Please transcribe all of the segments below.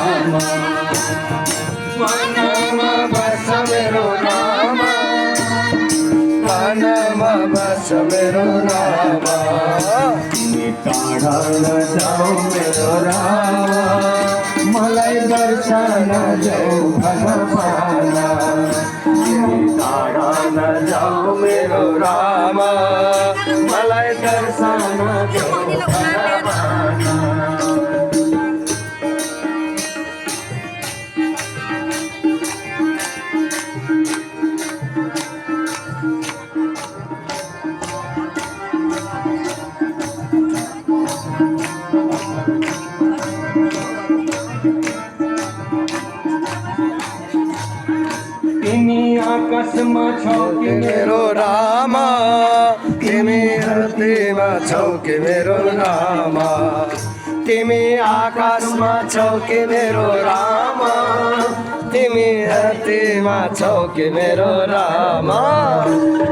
रामा मनमा बस्छ मेरो रामा मनमा बस्छ मेरो रामा तिमी टाढा नजाऊ मेरो रामा मलाई दर्शन जाऊ भगवान तिमी टाढा नजाऊ मेरो रामा मलाई दर्शन जाऊ भगवान तिमी आकाशमा छौ कि मेरो रामा तिमी धरतीमा छौ कि मेरो रामा तिमी आकाशमा छौ कि मेरो रामा तिमी धरतीमा छौ कि मेरो रामा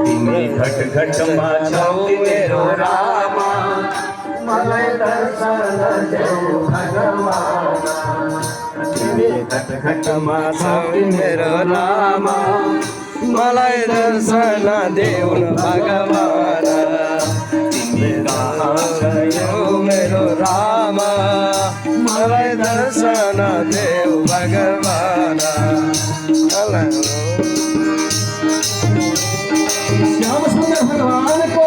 तिमी घट घटमा छौ कि मेरो रामा मलाई दर्शन देऊ भगवान तिमी घट घटमा छौ कि मेरो रामा मलाई दर्शन देऊ भगवान तिमी कहाँ गयौ मेरो रामा मलाई दर्शन देऊ भगवान श्याम सुंदर भगवान को